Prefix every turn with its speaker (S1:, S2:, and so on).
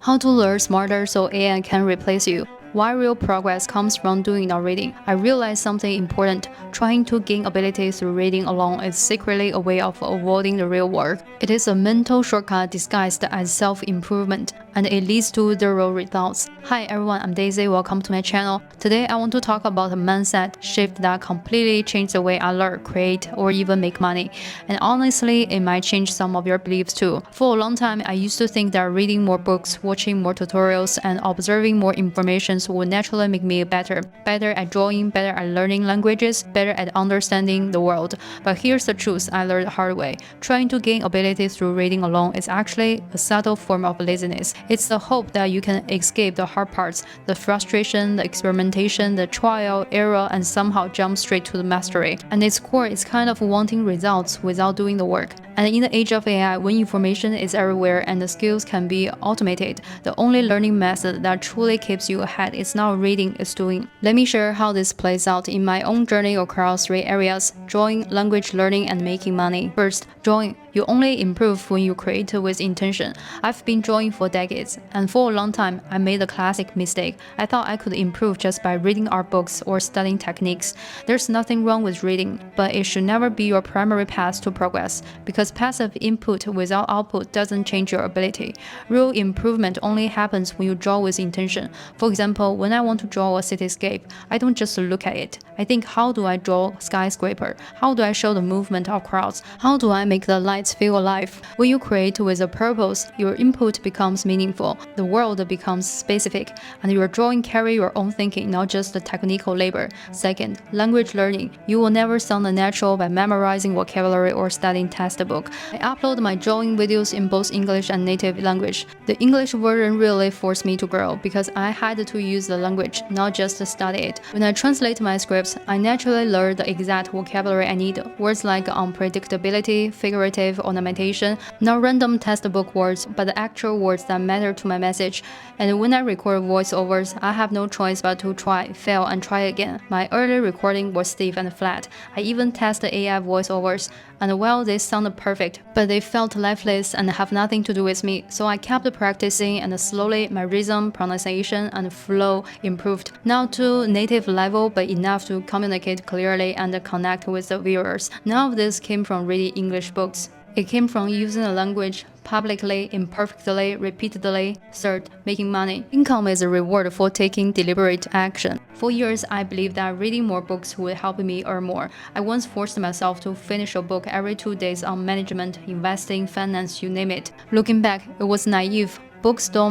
S1: How to learn smarter so AI can replace you. Why real progress comes from doing not reading. I realized something important. Trying to gain ability through reading alone is secretly a way of avoiding the real work. It is a mental shortcut disguised as self-improvement, and it leads to zero results. Hi everyone, I'm Daisy. Welcome to my channel. Today I want to talk about a mindset shift that completely changed the way I learn, create, or even make money. And honestly, it might change some of your beliefs too. For a long time, I used to think that reading more books, watching more tutorials, and observing more information would naturally make me better at drawing, better at learning languages, better at understanding the world. But here's the truth I learned the hard way. Trying to gain ability through reading alone is actually a subtle form of laziness. It's the hope that you can escape the hard parts, the frustration, the experimentation, the trial, error, and somehow jump straight to the mastery. And its core is kind of wanting results without doing the work. And in the age of AI, when information is everywhere and the skills can be automated, the only learning method that truly keeps you ahead is not reading, it's doing. Let me share how this plays out in my own journey across 3 areas: drawing, language learning, and making money. First, drawing. You only improve when you create with intention. I've been drawing for decades, and for a long time, I made the classic mistake. I thought I could improve just by reading art books or studying techniques. There's nothing wrong with reading, but it should never be your primary path to progress, because passive input without output doesn't change your ability. Real improvement only happens when you draw with intention. For example, when I want to draw a cityscape, I don't just look at it. I think, how do I draw skyscraper? How do I show the movement of crowds? How do I make the lights feel alive? When you create with a purpose, your input becomes meaningful, the world becomes specific, and your drawing carry your own thinking, not just the technical labor. Second, language learning. You will never sound natural by memorizing vocabulary or studying textbook. I upload my drawing videos in both English and native language. The English version really forced me to grow because I had to use the language, not just study it. When I translate my scripts, I naturally learn the exact vocabulary I need. Words like unpredictability, figurative ornamentation, not random textbook words, but the actual words that matter to my message. And when I record voiceovers, I have no choice but to try, fail, and try again. My early recording was stiff and flat. I even tested AI voiceovers, and while they sounded perfect, but they felt lifeless and have nothing to do with me. So I kept practicing, and slowly my rhythm, pronunciation, and flow improved. Not to native level, but enough to communicate clearly and connect with the viewers. None of this came from reading English books. It came from using the language publicly, imperfectly, repeatedly. Third, making money. Income is a reward for taking deliberate action. For years, I believed that reading more books would help me earn more. I once forced myself to finish a book every 2 days on management, investing, finance, you name it. Looking back, it was naive. Books don't